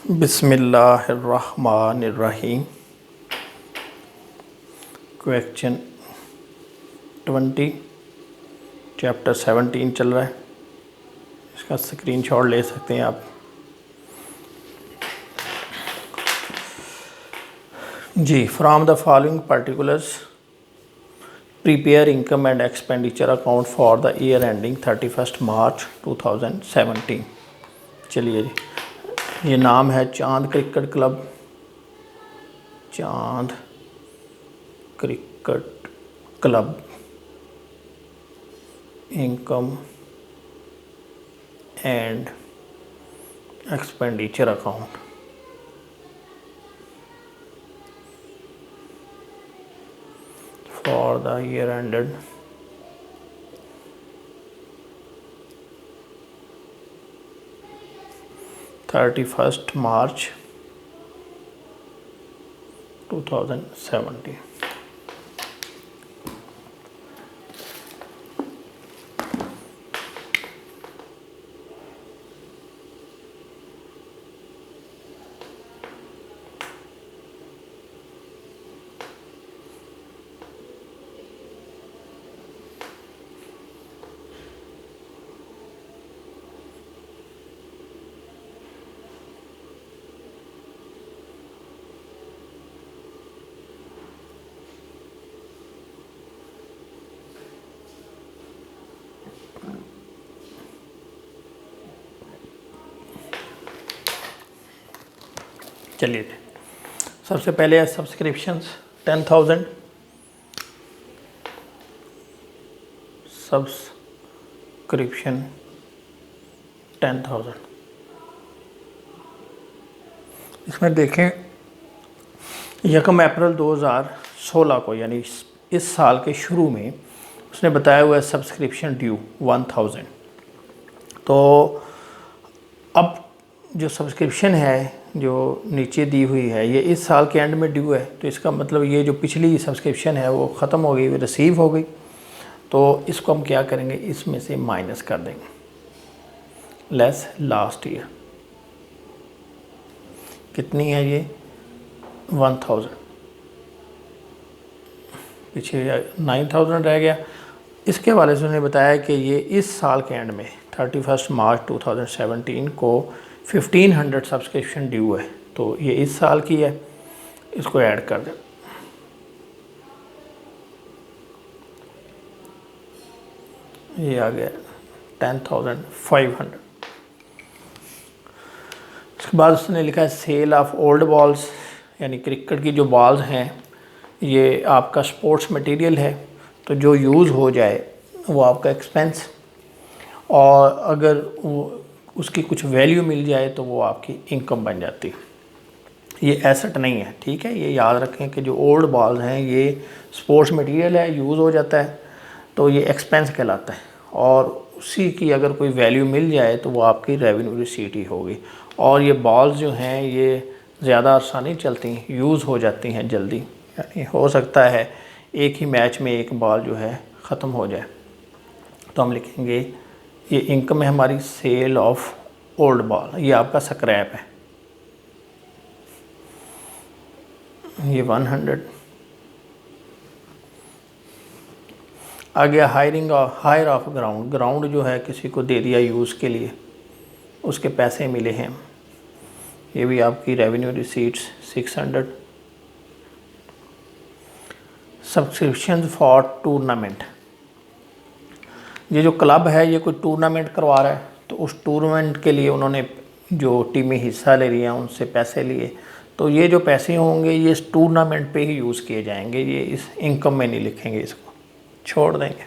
बिस्मिल्लाहिर्रहमानिर्रहीम। Question 20 chapter 17 चल रहा है। इसका स्क्रीनशॉट ले सकते हैं आप। जी, from the following particulars prepare income and expenditure account for the year ending 31 March 2017। चलिए जी, ये नाम है Chand cricket club, Chand cricket club. Income and expenditure account for the year ended 31 March 2017। चलिए, सबसे पहले है सब्सक्रिप्शंस 10,000। सब्सक्रिप्शन 10,000। इसमें देखें 1 अप्रैल 2016 को, यानी इस साल के शुरू में उसने बताया हुआ है सब्सक्रिप्शन ड्यू 1000। तो अब जो सब्सक्रिप्शन है जो नीचे दी हुई है ये इस साल के एंड में ड्यू है, तो इसका मतलब ये जो पिछली सब्सक्रिप्शन है वो ख़त्म हो गई, रिसीव हो गई। तो इसको हम क्या करेंगे, इसमें से माइनस कर देंगे, लेस लास्ट ईयर। कितनी है ये 1000, पीछे 9000 रह गया। इसके वाले से उन्होंने बताया कि ये इस साल के एंड में 31 मार्च 2017 को 1500 सब्सक्रिप्शन ड्यू है, तो ये इस साल की है, इसको ऐड कर दें। ये आ गया 10,500। उसके बाद उसने लिखा है सेल ऑफ ओल्ड बॉल्स, यानी क्रिकेट की जो बॉल्स हैं ये आपका स्पोर्ट्स मटेरियल है, तो जो यूज़ हो जाए वो आपका एक्सपेंस, और अगर उसकी कुछ वैल्यू मिल जाए तो वो आपकी इनकम बन जाती है। ये एसेट नहीं है, ठीक है। ये याद रखें कि जो ओल्ड बॉल्स हैं ये स्पोर्ट्स मटेरियल है, यूज़ हो जाता है, तो ये एक्सपेंस कहलाता है, और उसी की अगर कोई वैल्यू मिल जाए तो वो आपकी रेवेन्यू रिसीट ही होगी। और ये बॉल्स जो हैं ये ज़्यादा अर्सा नहीं चलती, यूज़ हो जाती हैं जल्दी, यानी हो सकता है एक ही मैच में एक बॉल जो है ख़त्म हो जाए। तो हम लिखेंगे ये इनकम है हमारी सेल ऑफ ओल्ड बॉल, ये आपका स्क्रैप है, ये 100। आ गया हायर ऑफ ग्राउंड, ग्राउंड जो है किसी को दे दिया यूज़ के लिए, उसके पैसे मिले हैं, ये भी आपकी revenue receipts 600। Subscription for tournament, ये जो क्लब है ये कोई टूर्नामेंट करवा रहा है, तो उस टूर्नामेंट के लिए उन्होंने जो टीमें हिस्सा ले रही हैं उनसे पैसे लिए, तो ये जो पैसे होंगे ये इस टूर्नामेंट पे ही यूज़ किए जाएंगे, ये इस इनकम में नहीं लिखेंगे, इसको छोड़ देंगे।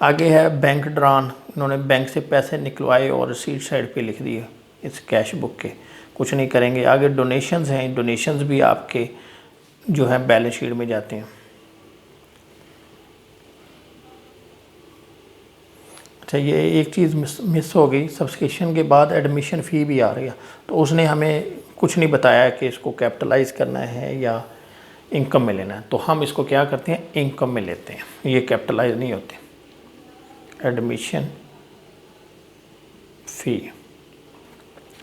आगे है बैंक ड्रॉन, इन्होंने बैंक से पैसे निकलवाए और रिसीट साइड पे लिख दिए इस कैश बुक के, कुछ नहीं करेंगे। आगे डोनेशंस हैं, डोनेशंस भी आपके जो है बैलेंस शीट में जाते हैं। अच्छा, ये एक चीज़ मिस हो गई, सब्सक्रिप्शन के बाद एडमिशन फ़ी भी आ रही है, तो उसने हमें कुछ नहीं बताया कि इसको कैपिटलाइज करना है या इनकम में लेना है, तो हम इसको क्या करते हैं इनकम में लेते हैं, ये कैपिटलाइज नहीं होते। एडमिशन फ़ी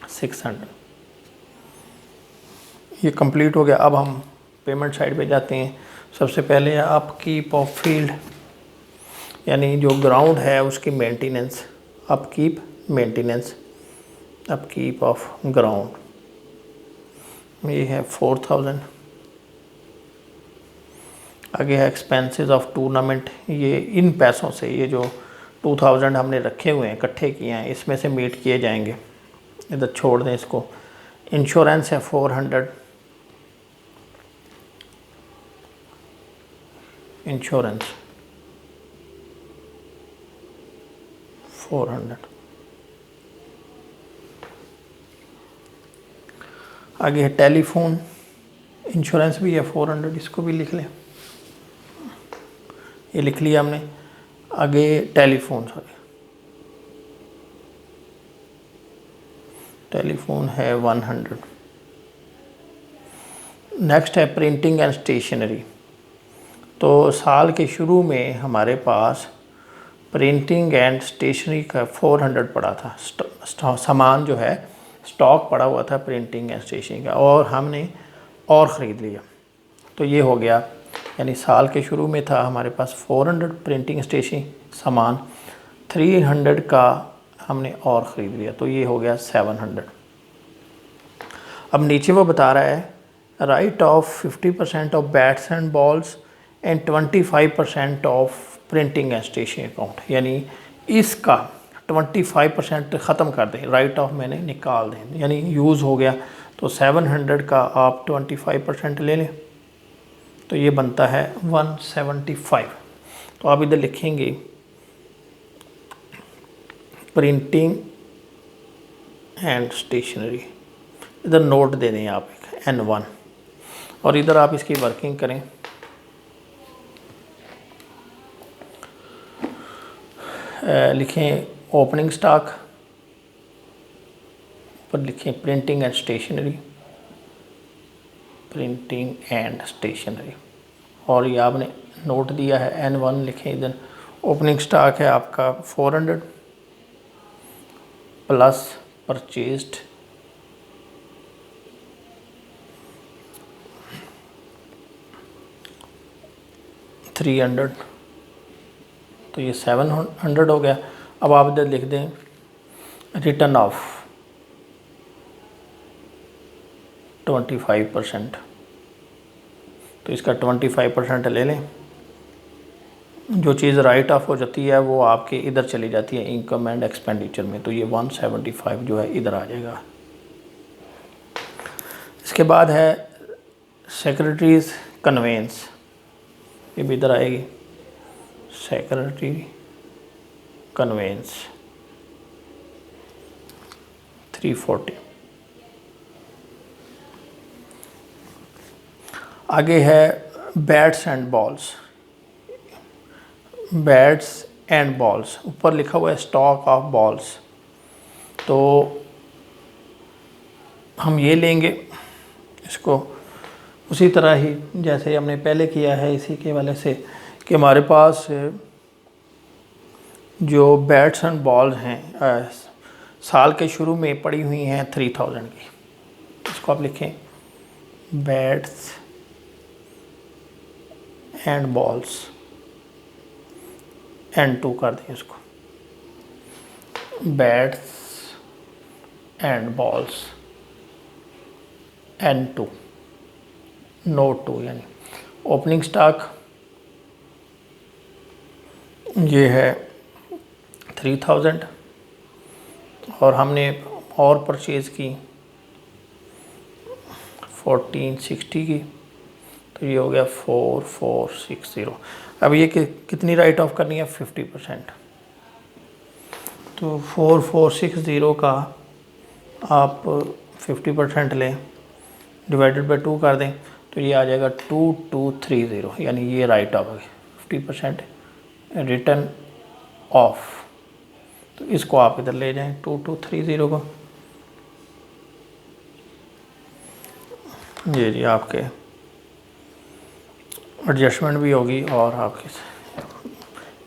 600, ये कंप्लीट हो गया। अब हम पेमेंट साइड पे जाते हैं। सबसे पहले अपकीप ऑफ फील्ड, यानी जो ग्राउंड है उसकी maintenance, upkeep maintenance, upkeep of ground, ये है 4000। आगे है एक्सपेंसेस ऑफ टूर्नामेंट, ये इन पैसों से, ये जो 2000 हमने रखे हुए हैं, इकट्ठे किए हैं, इसमें से मीट किए जाएंगे, इधर छोड़ दें इसको। इंश्योरेंस है 400, इंश्योरेंस 400। आगे है टेलीफोन, इंश्योरेंस भी है 400, इसको भी लिख लें, ये लिख लिया हमने। आगे टेलीफोन, टेलीफोन है 100। नेक्स्ट है प्रिंटिंग एंड स्टेशनरी। तो साल के शुरू में हमारे पास प्रिंटिंग एंड स्टेशनरी का 400 पड़ा था, सामान जो है स्टॉक पड़ा हुआ था प्रिंटिंग एंड स्टेशनरी का, और हमने और ख़रीद लिया। तो ये हो गया, यानी साल के शुरू में था हमारे पास 400 प्रिंटिंग स्टेशनरी सामान, 300 का हमने और ख़रीद लिया, तो ये हो गया 700। अब नीचे वो बता रहा है write off 50% of bats and balls and 25% of printing and stationery account, यानी इसका 25% ख़त्म कर दें, राइट ऑफ मैंने निकाल दें, यानी यूज़ हो गया। तो 700 का आप 25% ले लें, तो ये बनता है 175। तो आप इधर लिखेंगे प्रिंटिंग एंड स्टेशनरी, इधर नोट दे दें आप एक N1, और इधर आप इसकी वर्किंग करें। लिखें ओपनिंग स्टॉक, पर लिखें printing and stationery, printing and stationery, और ये आपने नोट दिया है N1 लिखें इधर। ओपनिंग स्टॉक है आपका 400 प्लस परचेज्ड 300, तो ये 700 हो गया। अब आप इधर लिख दें रिटर्न ऑफ 25%, तो इसका 25% ले लें। जो चीज़ राइट ऑफ हो जाती है वो आपके इधर चली जाती है इनकम एंड एक्सपेंडिचर में, तो ये 175 जो है इधर आ जाएगा। इसके बाद है सेक्रेटरीज कन्वेंस, ये भी इधर आएगी, सेक्रेटरी कन्वेंस 340। आगे है bats and balls, bats and balls, ऊपर लिखा हुआ है स्टॉक ऑफ बॉल्स, तो हम ये लेंगे इसको उसी तरह ही जैसे हमने पहले किया है, इसी के वाले से कि हमारे पास जो बैट्स एंड बॉल्स हैं साल के शुरू में पड़ी हुई हैं 3000 की, इसको आप लिखें बैट्स एंड बॉल्स, N2 कर दें इसको, bats and balls N2, note 2, यानी ओपनिंग स्टॉक ये है 3000, और हमने और परचेज़ की 1460 की, तो ये हो गया 4460। अब ये कितनी राइट ऑफ करनी है 50%, तो 4460 का आप 50% लें, डिवाइडेड बाई 2 कर दें, तो ये आ जाएगा 2230, यानी ये राइट ऑफ है 50% रिटर्न ऑफ। तो इसको आप इधर ले जाएं 2230 को, जी आपके एडजस्टमेंट भी होगी और आपके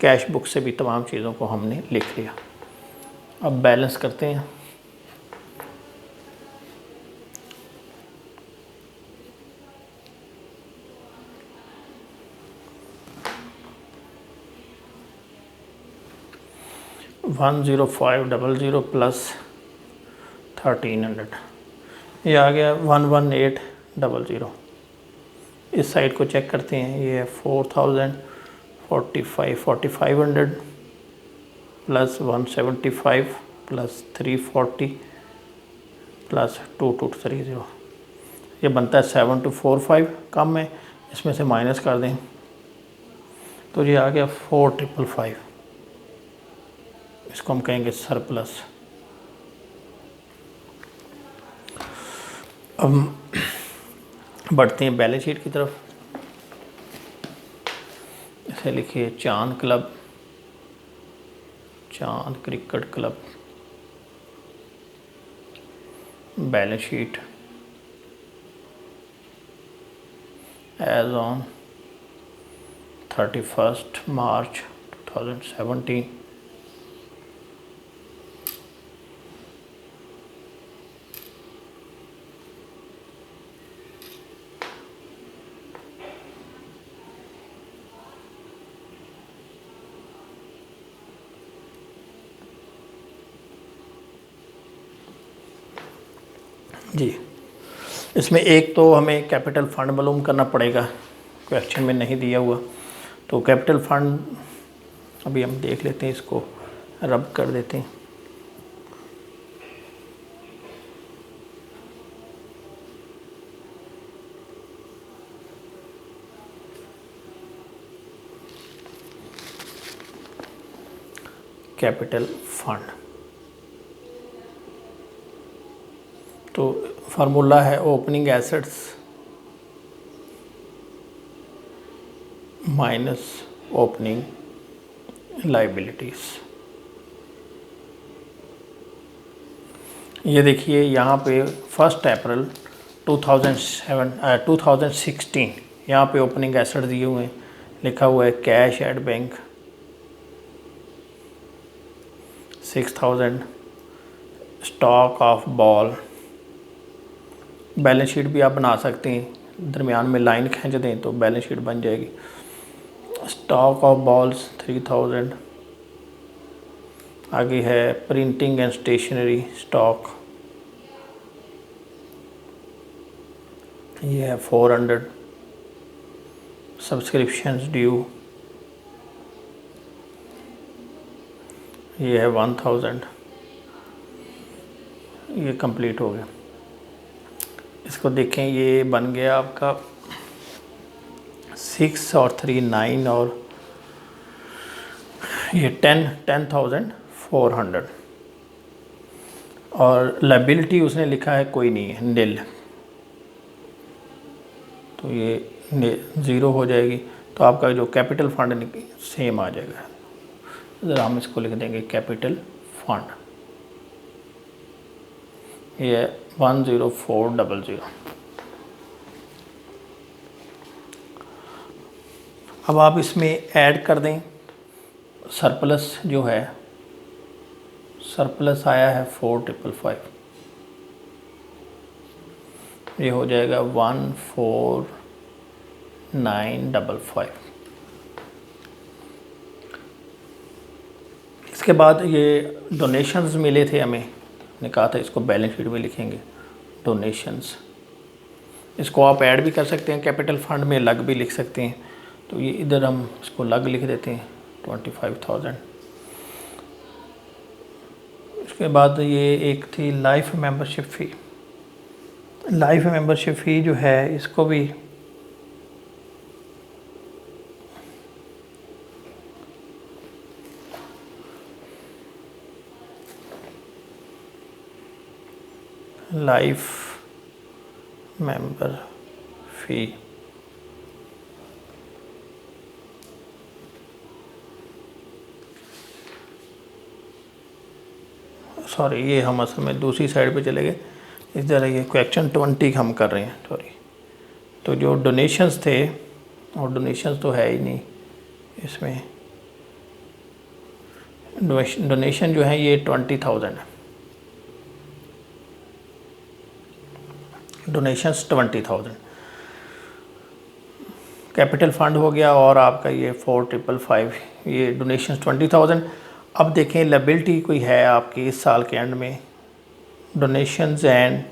कैश बुक से भी तमाम चीज़ों को हमने लिख लिया। अब बैलेंस करते हैं। 10500 प्लस 1300, ये आ गया 11800। इस साइड को चेक करते हैं, ये है 4500 प्लस 175 प्लस 340 प्लस 2230, ये बनता है 7245। कम है, इसमें से माइनस कर दें तो ये आ गया 4555। इसको हम कहेंगे सरप्लस। अब बढ़ते हैं बैलेंस शीट की तरफ। इसे लिखिए Chand club, Chand cricket club balance sheet as on 31 March 2017। जी, इसमें एक तो हमें कैपिटल फ़ंड मालूम करना पड़ेगा, क्वेश्चन में नहीं दिया हुआ। तो कैपिटल फ़ंड अभी हम देख लेते हैं, इसको रब कर देते हैं। कैपिटल फ़ंड, तो फार्मूला है opening assets minus opening liabilities. ये देखिए यहाँ पे 1 अप्रैल 2016 यहाँ पे ओपनिंग एसेट दिए हुए हैं, लिखा हुआ है cash at bank 6000, stock of ball. Balance sheet भी आप बना सकते हैं, दरमियान में लाइन खींच दें तो बैलेंस शीट बन जाएगी। स्टॉक ऑफ बॉल्स 3000, आगे है प्रिंटिंग एंड स्टेशनरी स्टॉक, ये है 400, सब्सक्रिप्शंस ड्यू ये है 1000। ये कंप्लीट हो गया। इसको देखें, ये बन गया आपका 6 और 3 9 और ये 10,400। और लायबिलिटी उसने लिखा है कोई नहीं है, निल, तो ये 0 हो जाएगी। तो आपका जो कैपिटल फंड सेम आ जाएगा। ज़रा हम इसको लिख देंगे कैपिटल फंड, ये 10400। अब आप इसमें ऐड कर दें सरप्लस, जो है सरप्लस आया है 4555, ये हो जाएगा 14955। इसके बाद ये डोनेशंस मिले थे हमें, ने कहा था इसको बैलेंस शीट में लिखेंगे डोनेशंस। इसको आप ऐड भी कर सकते हैं, कैपिटल फंड में अलग भी लिख सकते हैं। तो ये इधर हम इसको अलग लिख देते हैं 25,000। इसके बाद ये एक थी लाइफ मेंबरशिप फ़ी। लाइफ मेंबरशिप फ़ी जो है इसको भी लाइफ मेंबर फ़ी सॉरी, ये हम असल में दूसरी साइड पे चले गए। इस तरह ये क्वेश्चन 20 हम कर रहे हैं, सॉरी। तो जो डोनेशंस थे, और डोनेशंस तो है ही नहीं इसमें, डोनेशन जो है ये 20,000 है, डोनेशंस 20,000। कैपिटल फंड हो गया और आपका ये 4555, ये डोनेशंस 20,000। अब देखें लायबिलिटी कोई है आपकी इस साल के एंड में, donations and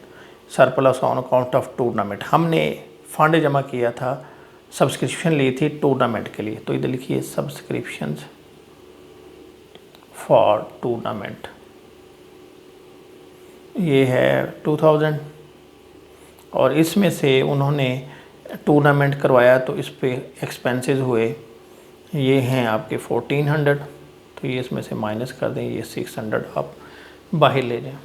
surplus on account of tournament. हमने फंड जमा किया था, सब्सक्रिप्शन ली थी टूर्नामेंट के लिए, तो इधर लिखिए सब्सक्रिप्शंस फॉर टूर्नामेंट, ये है 2000, और इसमें से उन्होंने टूर्नामेंट करवाया तो इस पे एक्सपेंसेस हुए, ये हैं आपके 1400, तो ये इसमें से माइनस कर दें, ये 600 आप बाहर ले जाएं।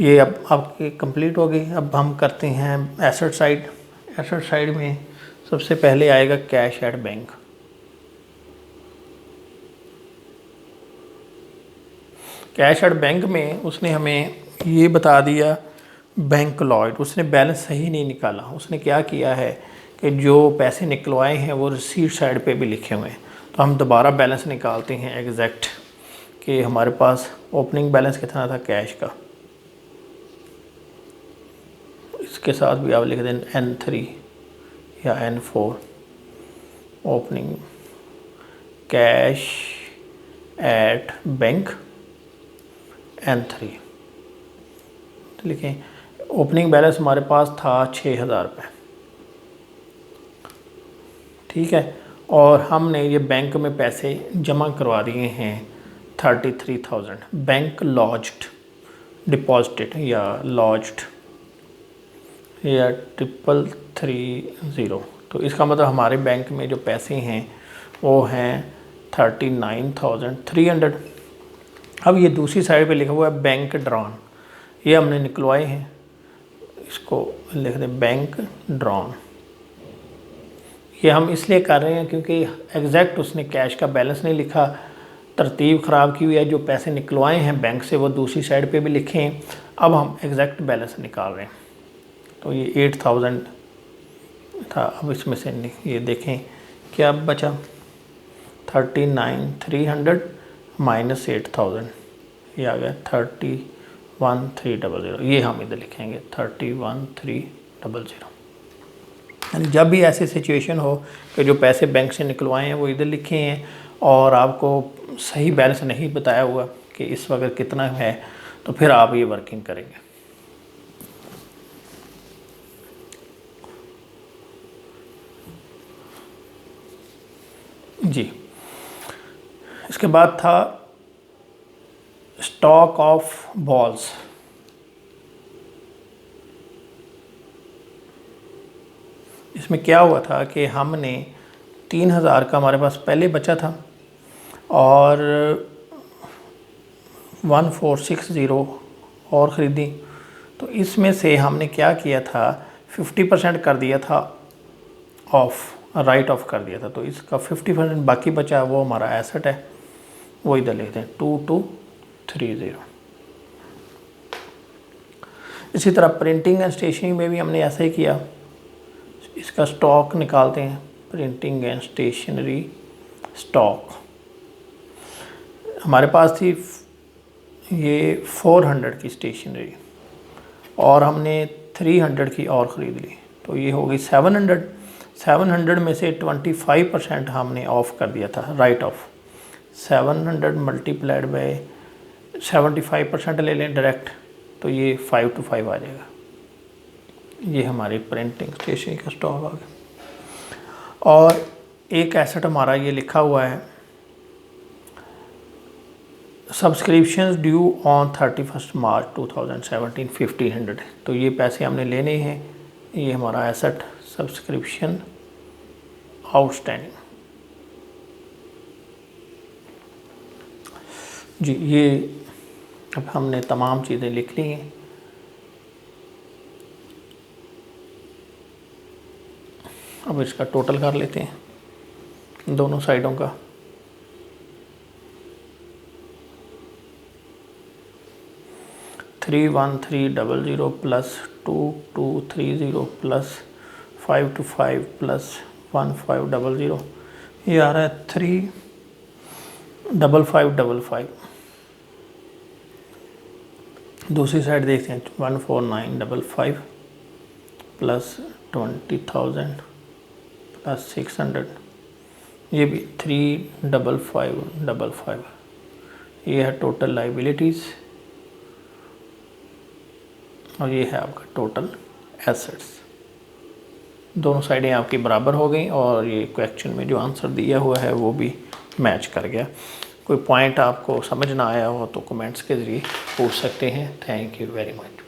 ये अब आपकी कंप्लीट हो गई। अब हम करते हैं एसेट साइड। एसेट साइड में सबसे पहले आएगा cash at bank. Cash at bank में उसने हमें ये बता दिया बैंक लॉयड, उसने बैलेंस सही नहीं निकाला। उसने क्या किया है कि जो पैसे निकलवाए हैं वो रिसीट साइड पे भी लिखे हुए हैं, तो हम दोबारा बैलेंस निकालते हैं एग्जैक्ट कि हमारे पास ओपनिंग बैलेंस कितना था कैश का। इसके साथ भी आप लिख दें N3 या N4, opening cash at bank N3, तो लिखें ओपनिंग बैलेंस हमारे पास था 6000 रुपये, ठीक है, और हमने ये बैंक में पैसे जमा करवा दिए हैं 33,000, बैंक लॉज्ड डिपॉजिटेड या लॉज्ड या 3330, तो इसका मतलब हमारे बैंक में जो पैसे हैं वो हैं 39,300। अब ये दूसरी साइड पे लिखा हुआ है बैंक ड्रॉन, ये हमने निकलवाए हैं, इसको लिख दें बैंक ड्रॉन। ये हम इसलिए कर रहे हैं क्योंकि एग्जैक्ट उसने कैश का बैलेंस नहीं लिखा, तरतीब ख़राब की हुई है, जो पैसे निकलवाए हैं बैंक से वो दूसरी साइड पे भी लिखे हैं। अब हम एग्जैक्ट बैलेंस निकाल रहे हैं, तो ये 8000 था, अब इसमें से ये देखें क्या बचा, 39,300 माइनस 8000, ये आ गया 31,300, ये हम इधर लिखेंगे 31,300। यानी जब भी ऐसी सिचुएशन हो कि जो पैसे बैंक से निकलवाए हैं वो इधर लिखे हैं और आपको सही बैलेंस नहीं बताया हुआ कि इस वक्त कितना है, तो फिर आप ये वर्किंग करेंगे। जी, इसके बाद था स्टॉक ऑफ बॉल्स। इसमें क्या हुआ था कि हमने 3000 का हमारे पास पहले बचा था और 1460 और ख़रीदी, तो इसमें से हमने क्या किया था 50% कर दिया था ऑफ, राइट ऑफ कर दिया था, तो इसका 50% बाकी बचा, वो हमारा एसेट है, वो इधर लिखते हैं 2230। इसी तरह प्रिंटिंग एंड स्टेशनरी में भी हमने ऐसा ही किया, इसका स्टॉक निकालते हैं, प्रिंटिंग एंड स्टेशनरी स्टॉक हमारे पास थी ये 400 की स्टेशनरी और हमने 300 की और ख़रीद ली, तो ये हो गई 700। 700 में से 25% हमने ऑफ कर दिया था, राइट ऑफ। 700 मल्टीप्लाइड बाय 75% ले लें डायरेक्ट, तो ये 5 to 5 आ जाएगा। ये हमारी प्रिंटिंग स्टेशनरी का स्टॉक आ गया। और एक एसेट हमारा ये लिखा हुआ है सब्सक्रिप्शंस ड्यू ऑन 31 मार्च 2017 1500, तो ये पैसे हमने लेने हैं। ये हमारा एसेट सब्सक्रिप्शन आउटस्टैंडिंग। जी, ये अब हमने तमाम चीज़ें लिख ली हैं। अब इसका टोटल कर लेते हैं दोनों साइडों का। $31300 प्लस 2230 प्लस 525 प्लस 1500, ये आ रहा है 35555। दूसरी साइड देखते हैं 14955 प्लस 20,000 प्लस 600 ये भी 35555। ये है टोटल लाइबिलिटीज़ और ये है आपका टोटल एसेट्स। दोनों साइडें आपकी बराबर हो गई और ये क्वेश्चन में जो आंसर दिया हुआ है वो भी मैच कर गया। कोई पॉइंट आपको समझ ना आया हो तो कमेंट्स के ज़रिए पूछ सकते हैं। Thank you very much.